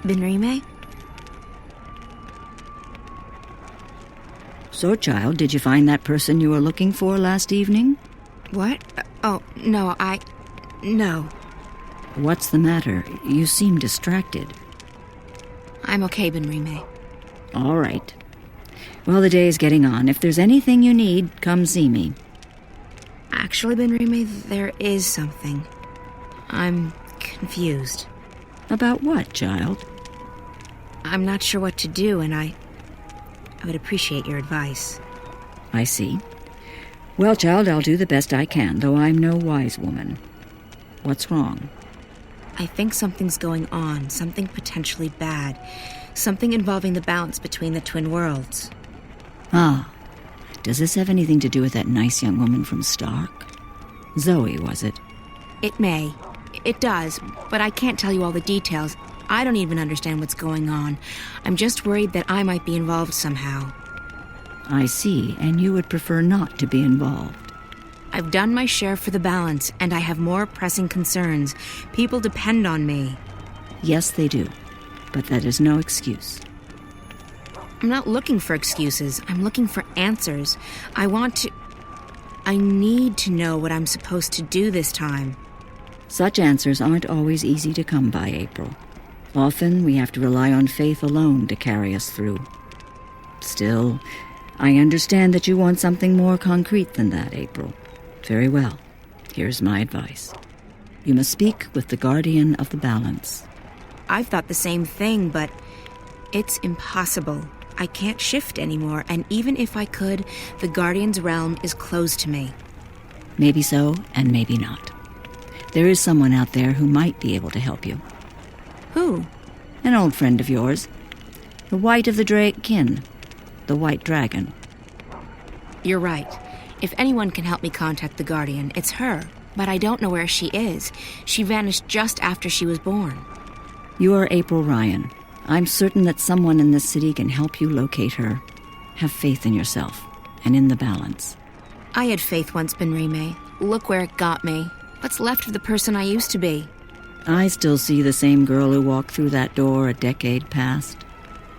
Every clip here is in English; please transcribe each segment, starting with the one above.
Benrime? So, child, did you find that person you were looking for last evening? What? Oh, no, No. What's the matter? You seem distracted. I'm okay, Benrime. All right. Well, the day is getting on. If there's anything you need, come see me. Actually, Benrime, there is something. I'm confused. About what, child? I'm not sure what to do, and I would appreciate your advice. I see. Well, child, I'll do the best I can, though I'm no wise woman. What's wrong? I think something's going on, something potentially bad. Something involving the balance between the twin worlds. Ah, does this have anything to do with that nice young woman from Stark? Zoe, was it? It may. It does, but I can't tell you all the details. I don't even understand what's going on. I'm just worried that I might be involved somehow. I see, and you would prefer not to be involved. I've done my share for the balance, and I have more pressing concerns. People depend on me. Yes, they do, but that is no excuse. I'm not looking for excuses. I'm looking for answers. I need to know what I'm supposed to do this time. Such answers aren't always easy to come by, April. Often we have to rely on faith alone to carry us through. Still, I understand that you want something more concrete than that, April. Very well. Here's my advice. You must speak with the guardian of the balance. I've thought the same thing, but it's impossible. I can't shift anymore, and even if I could, the guardian's realm is closed to me. Maybe so, and maybe not. There is someone out there who might be able to help you. Who? An old friend of yours. The White of the Kin. The White Dragon. You're right. If anyone can help me contact the Guardian, it's her. But I don't know where she is. She vanished just after she was born. You are April Ryan. I'm certain that someone in this city can help you locate her. Have faith in yourself, and in the balance. I had faith once, Benrime. Look where it got me. What's left of the person I used to be? I still see the same girl who walked through that door a decade past.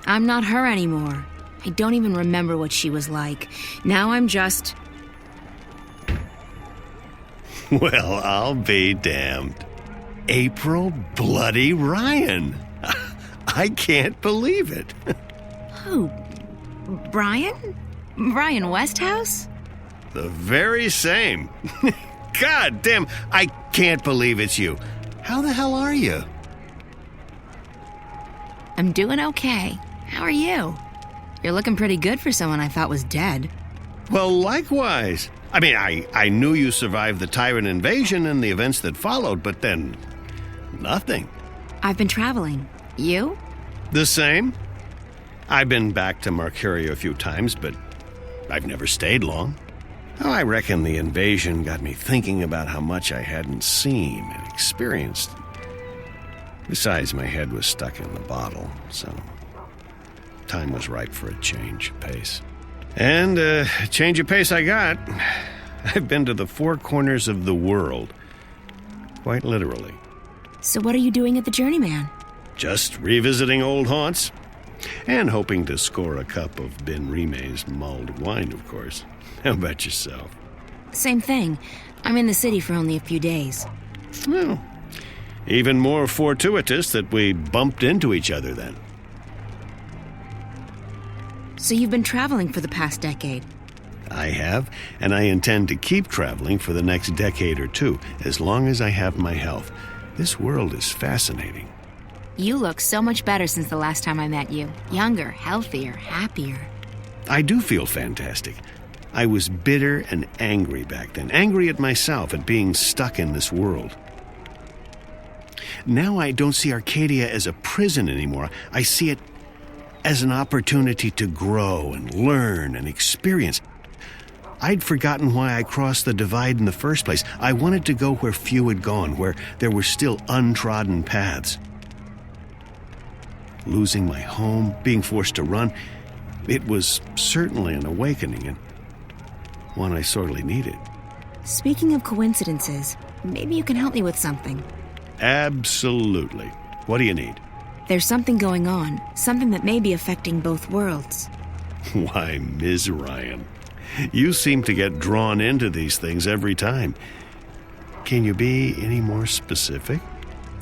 I'm not her anymore. I don't even remember what she was like. Now I'm just... Well, I'll be damned. April bloody Ryan. I can't believe it. Who? Brian? Brian Westhouse? The very same. God damn, I can't believe it's you. How the hell are you? I'm doing okay. How are you? You're looking pretty good for someone I thought was dead. Well, likewise. I mean, I knew you survived the Tyrant invasion and the events that followed, but then... nothing. I've been traveling. You? The same. I've been back to Mercuria a few times, but I've never stayed long. Oh, I reckon the invasion got me thinking about how much I hadn't seen and experienced. Besides, my head was stuck in the bottle, so time was ripe for a change of pace. And a change of pace I got. I've been to the four corners of the world. Quite literally. So what are you doing at the Journeyman? Just revisiting old haunts. And hoping to score a cup of Benrime's mulled wine, of course. How about yourself? Same thing. I'm in the city for only a few days. Well, even more fortuitous that we bumped into each other then. So you've been traveling for the past decade? I have, and I intend to keep traveling for the next decade or two, as long as I have my health. This world is fascinating. You look so much better since the last time I met you. Younger, healthier, happier. I do feel fantastic. I was bitter and angry back then, angry at myself at being stuck in this world. Now I don't see Arcadia as a prison anymore. I see it as an opportunity to grow and learn and experience. I'd forgotten why I crossed the divide in the first place. I wanted to go where few had gone, where there were still untrodden paths. Losing my home, being forced to run, it was certainly an awakening, and one I sorely needed. Speaking of coincidences, maybe you can help me with something. Absolutely. What do you need? There's something going on, something that may be affecting both worlds. Why, Ms. Ryan, you seem to get drawn into these things every time. Can you be any more specific?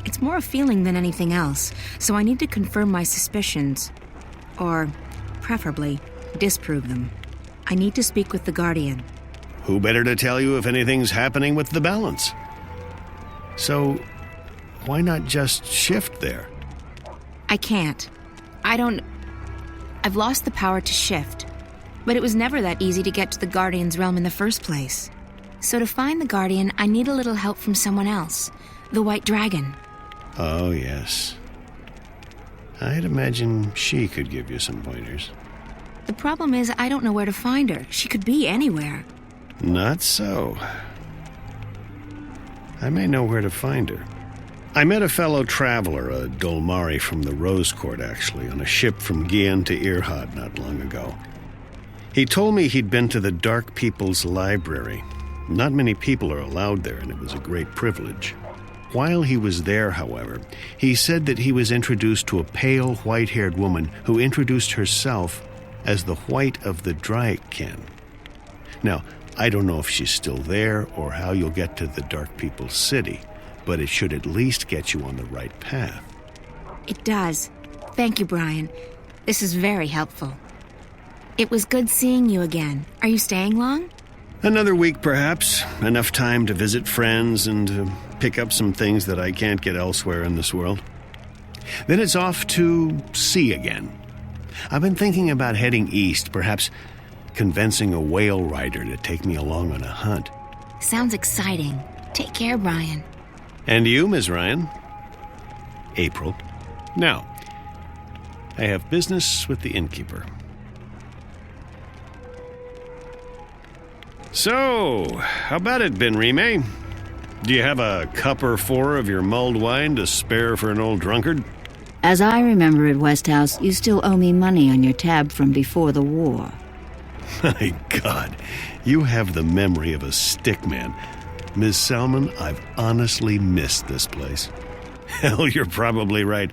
It's more a feeling than anything else, so I need to confirm my suspicions. Or, preferably, disprove them. I need to speak with the Guardian. Who better to tell you if anything's happening with the balance? So, why not just shift there? I can't. I've lost the power to shift. But it was never that easy to get to the Guardian's realm in the first place. So to find the Guardian, I need a little help from someone else. The White Dragon. Oh, yes. I'd imagine she could give you some pointers. The problem is I don't know where to find her. She could be anywhere. Not so. I may know where to find her. I met a fellow traveler, a Dolmari from the Rose Court, actually, on a ship from Gien to Irhad not long ago. He told me he'd been to the Dark People's Library. Not many people are allowed there, and it was a great privilege. While he was there, however, he said that he was introduced to a pale, white-haired woman who introduced herself as the White of the Dryken. Now, I don't know if she's still there or how you'll get to the Dark People's City, but it should at least get you on the right path. It does. Thank you, Brian. This is very helpful. It was good seeing you again. Are you staying long? Another week, perhaps. Enough time to visit friends and to pick up some things that I can't get elsewhere in this world. Then it's off to sea again. I've been thinking about heading east, perhaps convincing a whale rider to take me along on a hunt. Sounds exciting. Take care, Brian. And you, Ms. Ryan? April. Now, I have business with the innkeeper. So, how about it, Ben Rime? Do you have a cup or four of your mulled wine to spare for an old drunkard? As I remember at Westhouse, you still owe me money on your tab from before the war. My God, you have the memory of a stickman. Ms. Salmon, I've honestly missed this place. Hell, you're probably right.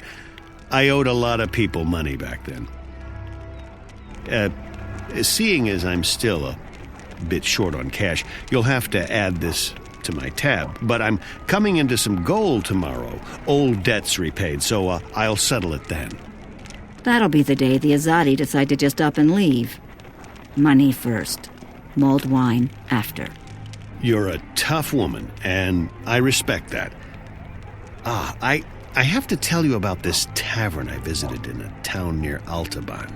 I owed a lot of people money back then. Seeing as I'm still a bit short on cash, you'll have to add this to my tab. But I'm coming into some gold tomorrow. Old debts repaid, so I'll settle it then. That'll be the day the Azadi decide to just up and leave. Money first. Mulled wine after. You're a tough woman, and I respect that. I have to tell you about this tavern I visited in a town near Altaban.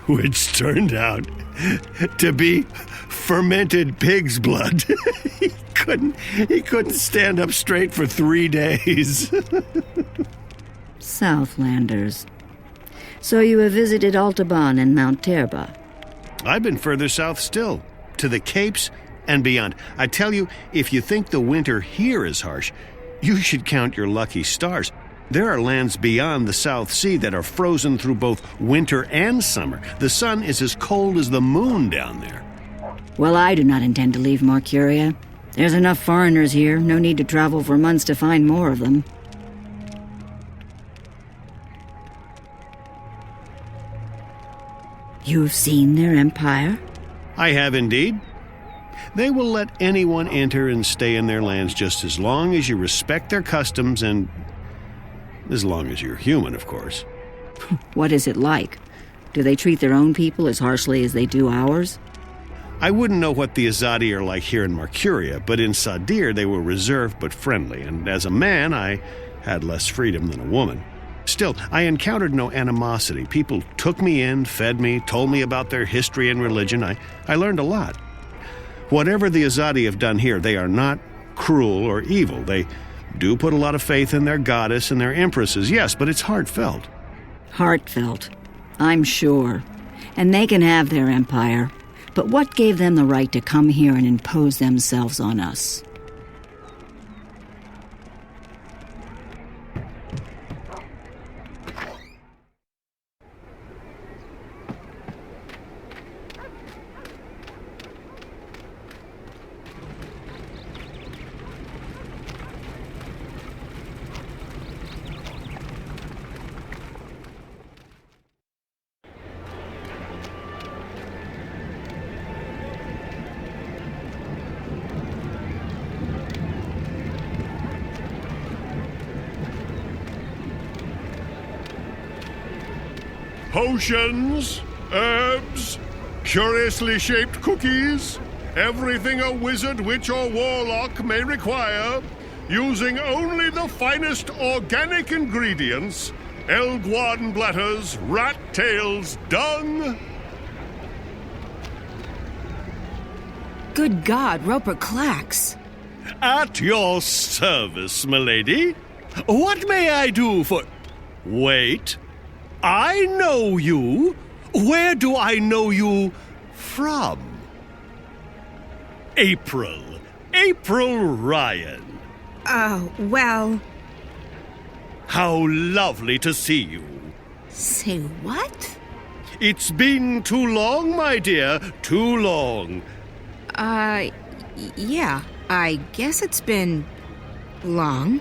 Which turned out to be fermented pig's blood. He couldn't stand up straight for 3 days. Southlanders. So you have visited Altaban and Mount Terba. I've been further south still, to the Capes and beyond. I tell you, if you think the winter here is harsh, you should count your lucky stars. There are lands beyond the South Sea that are frozen through both winter and summer. The sun is as cold as the moon down there. Well, I do not intend to leave Marcuria. There's enough foreigners here, no need to travel for months to find more of them. You've seen their empire? I have indeed. They will let anyone enter and stay in their lands just as long as you respect their customs and as long as you're human, of course. What is it like? Do they treat their own people as harshly as they do ours? I wouldn't know what the Azadi are like here in Marcuria, but in Sadir they were reserved but friendly, and as a man I had less freedom than a woman. Still, I encountered no animosity. People took me in, fed me, told me about their history and religion. I learned a lot. Whatever the Azadi have done here, they are not cruel or evil. They do put a lot of faith in their goddess and their empresses, yes, but it's heartfelt. Heartfelt, I'm sure. And they can have their empire. But what gave them the right to come here and impose themselves on us? potions, herbs, curiously shaped cookies, everything a wizard, witch, or warlock may require, using only the finest organic ingredients, elguan bladders, rat tails, dung. Good God, Roper Clacks. At your service, milady. What may I do for... Wait. I know you. Where do I know you from? April. April Ryan. Oh, well... How lovely to see you. Say what? It's been too long, my dear. Too long. Yeah. I guess it's been... long.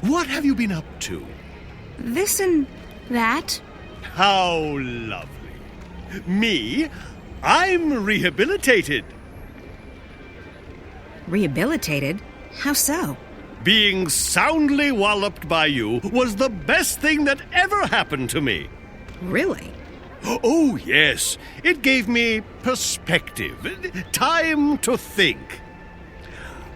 What have you been up to? This and that. How lovely. Me? I'm rehabilitated. Rehabilitated? How so? Being soundly walloped by you was the best thing that ever happened to me. Really? Oh, yes. It gave me perspective, time to think.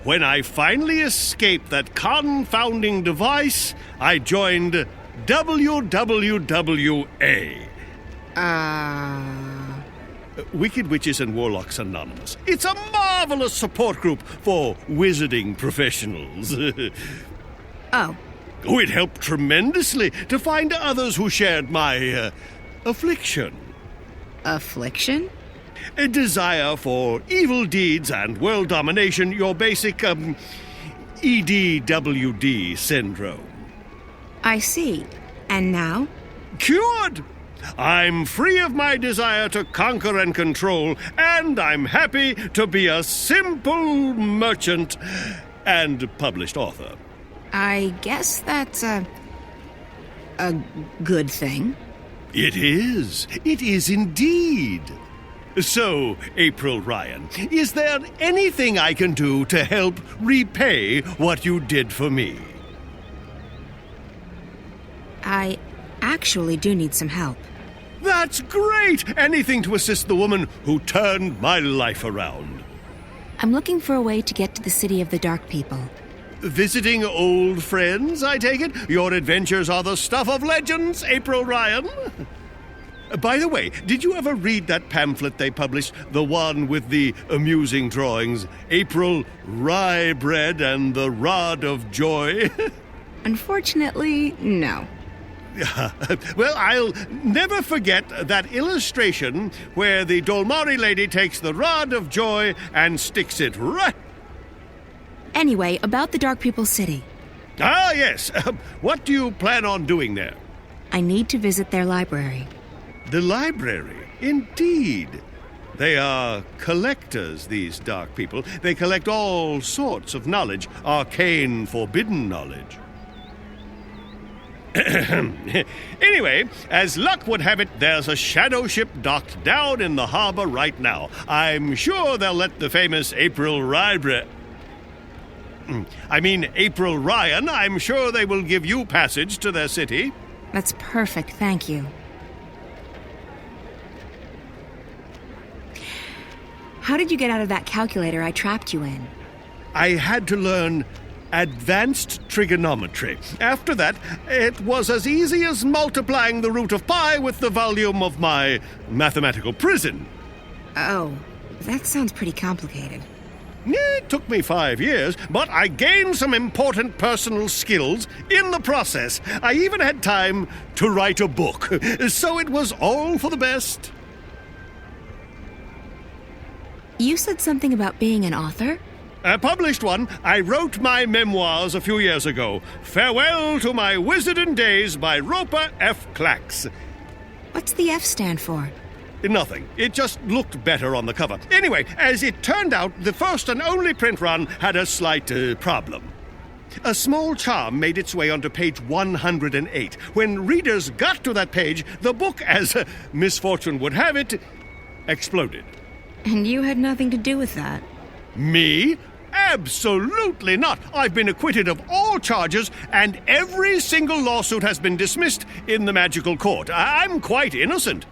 When I finally escaped that confounding device, I joined WWWA. Wicked Witches and Warlocks Anonymous. It's a marvelous support group for wizarding professionals. Oh. Oh, it helped tremendously to find others who shared my affliction. Affliction? A desire for evil deeds and world domination, your basic, EDWD syndrome. I see. And now? Cured! I'm free of my desire to conquer and control, and I'm happy to be a simple merchant and published author. I guess that's a good thing. It is. It is indeed. So, April Ryan, is there anything I can do to help repay what you did for me? I actually do need some help. That's great! Anything to assist the woman who turned my life around. I'm looking for a way to get to the city of the Dark People. Visiting old friends, I take it? Your adventures are the stuff of legends, April Ryan. By the way, did you ever read that pamphlet they published? The one with the amusing drawings, April Rye Bread and the Rod of Joy? Unfortunately, no. Well, I'll never forget that illustration where the Dolmari lady takes the Rod of Joy and sticks it right... Anyway, about the Dark People City. Ah, yes. What do you plan on doing there? I need to visit their library. The library? Indeed. They are collectors, these dark people. They collect all sorts of knowledge, arcane, forbidden knowledge. Anyway, as luck would have it, there's a shadow ship docked down in the harbor right now. I'm sure they'll let the famous April Ryan, I'm sure they will give you passage to their city. That's perfect, thank you. How did you get out of that calculator I trapped you in? I had to learn advanced trigonometry. After that, it was as easy as multiplying the root of pi with the volume of my mathematical prison. Oh, that sounds pretty complicated. It took me 5 years, but I gained some important personal skills in the process. I even had time to write a book, so it was all for the best. You said something about being an author? I published one. I wrote my memoirs a few years ago. Farewell to My Wizarding Days by Roper F. Clacks. What's the F stand for? Nothing. It just looked better on the cover. Anyway, as it turned out, the first and only print run had a slight problem. A small charm made its way onto page 108. When readers got to that page, the book, as misfortune would have it, exploded. And you had nothing to do with that. Me? Absolutely not. I've been acquitted of all charges, and every single lawsuit has been dismissed in the magical court. I'm quite innocent.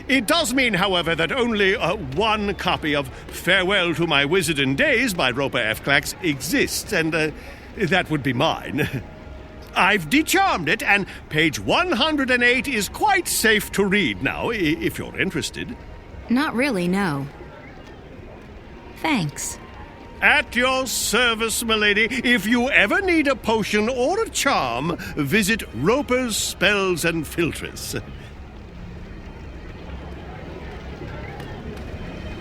It does mean, however, that only one copy of Farewell to My Wizarding Days by Roper F. Clax exists, and that would be mine. I've decharmed it, and page 108 is quite safe to read now, if you're interested. Not really, no. Thanks. At your service, milady. If you ever need a potion or a charm, visit Roper's Spells and Philtres.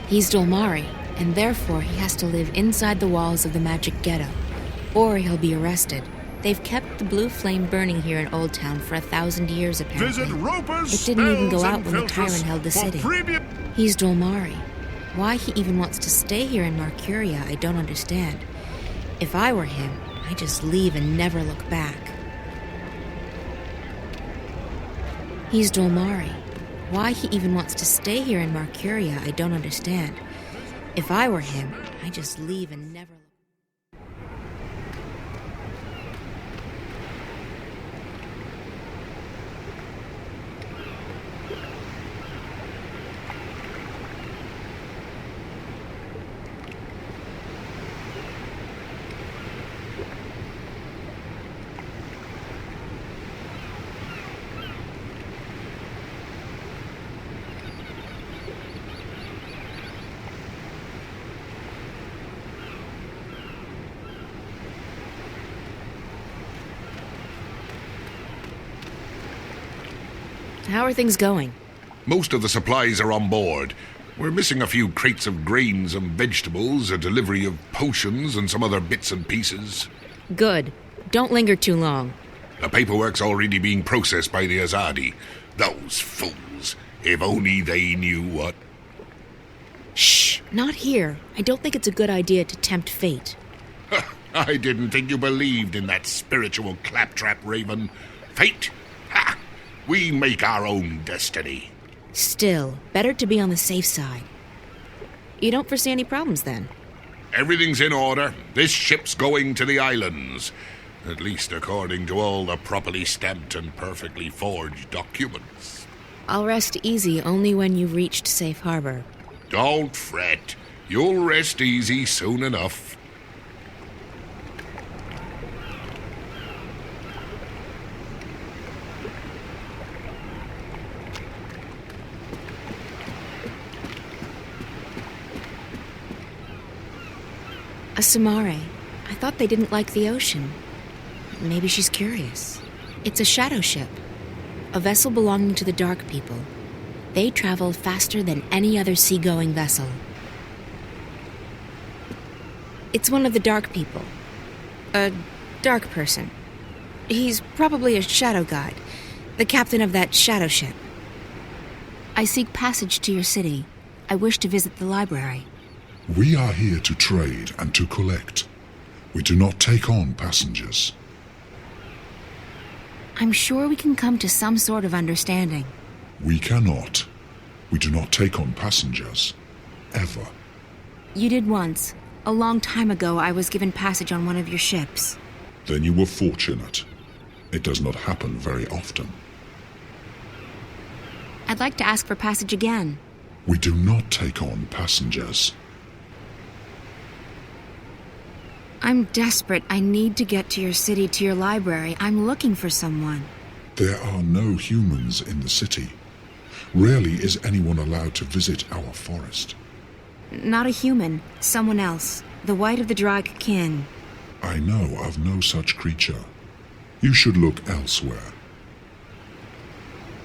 He's Dolmari, and therefore he has to live inside the walls of the magic ghetto, or he'll be arrested. They've kept the blue flame burning here in Old Town for 1,000 years, apparently. Visit Roper's It didn't even go Spells out and when the Philtres tyrant held the for city. previous... He's Dolmari. Why he even wants to stay here in Marcuria, I don't understand. If I were him, I'd just leave and never look back. He's Dolmari. Why he even wants to stay here in Marcuria, I don't understand. If I were him, I'd just leave and never look. How are things going? Most of the supplies are on board. We're missing a few crates of grains and vegetables, a delivery of potions, and some other bits and pieces. Good. Don't linger too long. The paperwork's already being processed by the Azadi. Those fools. If only they knew what... Shh, not here. I don't think it's a good idea to tempt fate. I didn't think you believed in that spiritual claptrap, Raven. Fate? Ha! We make our own destiny. Still, better to be on the safe side. You don't foresee any problems, then? Everything's in order. This ship's going to the islands. At least according to all the properly stamped and perfectly forged documents. I'll rest easy only when you've reached safe harbor. Don't fret. You'll rest easy soon enough. A Samare. I thought they didn't like the ocean. Maybe she's curious. It's a shadow ship. A vessel belonging to the Dark People. They travel faster than any other seagoing vessel. It's one of the Dark People. A dark person. He's probably a shadow guide. The captain of that shadow ship. I seek passage to your city. I wish to visit the library. We are here to trade and to collect. We do not take on passengers. I'm sure we can come to some sort of understanding. We cannot. We do not take on passengers. Ever. You did once. A long time ago, I was given passage on one of your ships. Then you were fortunate. It does not happen very often. I'd like to ask for passage again. We do not take on passengers. I'm desperate. I need to get to your city, to your library. I'm looking for someone. There are no humans in the city. Rarely is anyone allowed to visit our forest. Not a human. Someone else. The White of the Drag Kin. I know of no such creature. You should look elsewhere.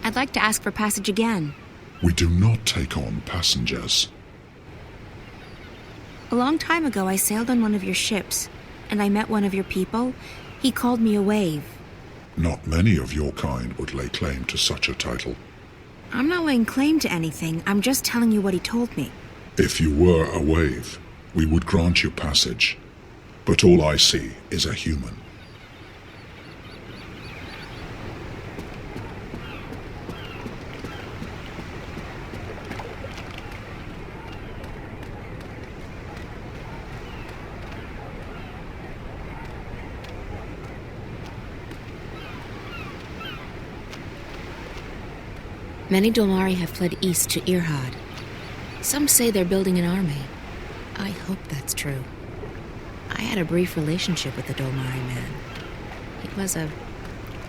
I'd like to ask for passage again. We do not take on passengers. A long time ago, I sailed on one of your ships, and I met one of your people. He called me a wave. Not many of your kind would lay claim to such a title. I'm not laying claim to anything. I'm just telling you what he told me. If you were a wave, we would grant you passage. But all I see is a human. Many Dolmari have fled east to Irhad. Some say they're building an army. I hope that's true. I had a brief relationship with the Dolmari man. He was a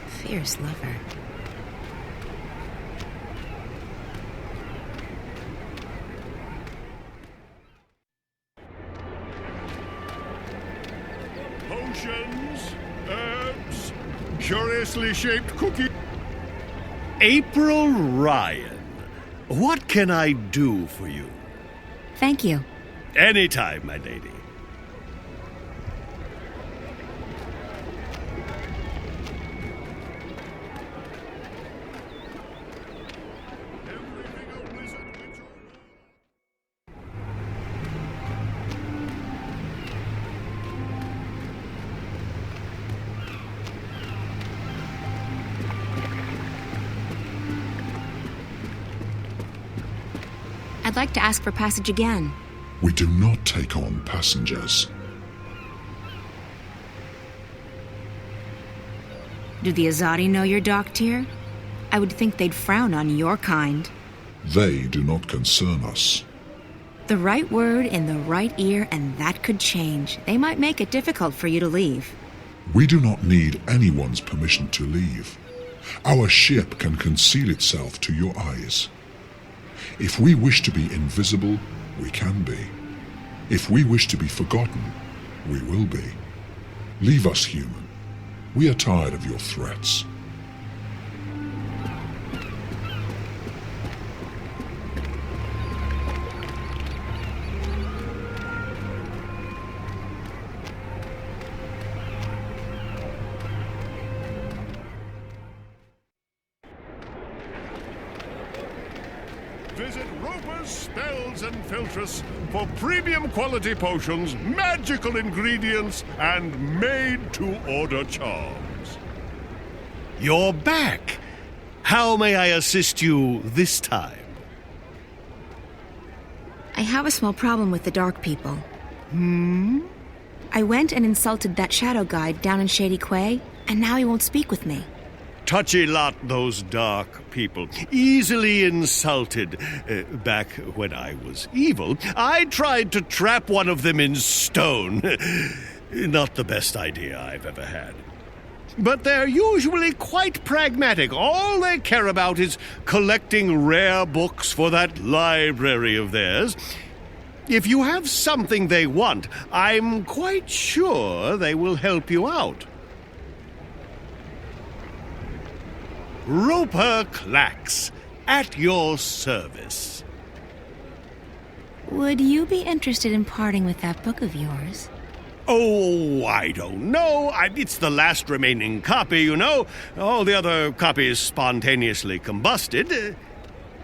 fierce lover. Potions, herbs, curiously shaped cookies. April Ryan, what can I do for you? Thank you. Anytime, my lady. I'd like to ask for passage again. We do not take on passengers. Do the Azadi know you're docked here? I would think they'd frown on your kind. They do not concern us. The right word in the right ear, and that could change. They might make it difficult for you to leave. We do not need anyone's permission to leave. Our ship can conceal itself to your eyes. If we wish to be invisible, we can be. If we wish to be forgotten, we will be. Leave us, human. We are tired of your threats. Visit Roper's Spells and Filtress for premium quality potions, magical ingredients, and made-to-order charms. You're back. How may I assist you this time? I have a small problem with the Dark People. I went and insulted that shadow guide down in Shady Quay, and now he won't speak with me. Touchy lot, those dark people. Easily insulted. Back when I was evil, I tried to trap one of them in stone. Not the best idea I've ever had. But they're usually quite pragmatic. All they care about is collecting rare books for that library of theirs. If you have something they want, I'm quite sure they will help you out. Roper Clacks, at your service. Would you be interested in parting with that book of yours? Oh, I don't know. It's the last remaining copy, you know. All the other copies spontaneously combusted.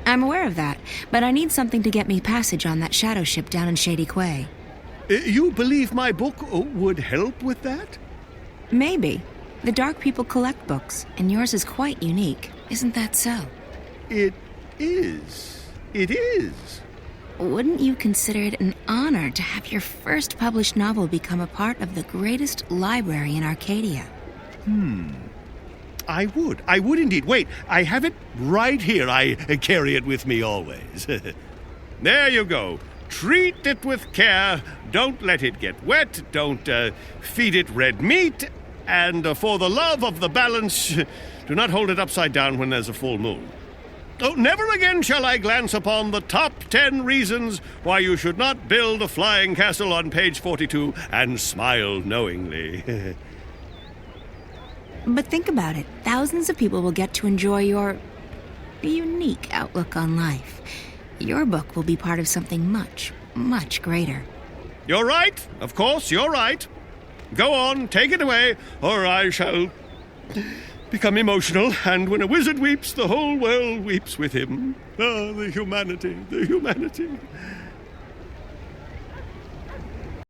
I'm aware of that, but I need something to get me passage on that shadow ship down in Shady Quay. You believe my book would help with that? Maybe. The Dark People collect books, and yours is quite unique. Isn't that so? It is. It is. Wouldn't you consider it an honor to have your first published novel become a part of the greatest library in Arcadia? I would. I would indeed. Wait, I have it right here. I carry it with me always. There you go. Treat it with care. Don't let it get wet. Don't feed it red meat. And for the love of the balance, do not hold it upside down when there's a full moon. Oh, never again shall I glance upon the top 10 reasons why you should not build a flying castle on page 42 and smile knowingly. But think about it. Thousands of people will get to enjoy your unique outlook on life. Your book will be part of something much, much greater. You're right. Of course, you're right. Go on, take it away, or I shall become emotional, and when a wizard weeps, the whole world weeps with him. Ah, the humanity, the humanity.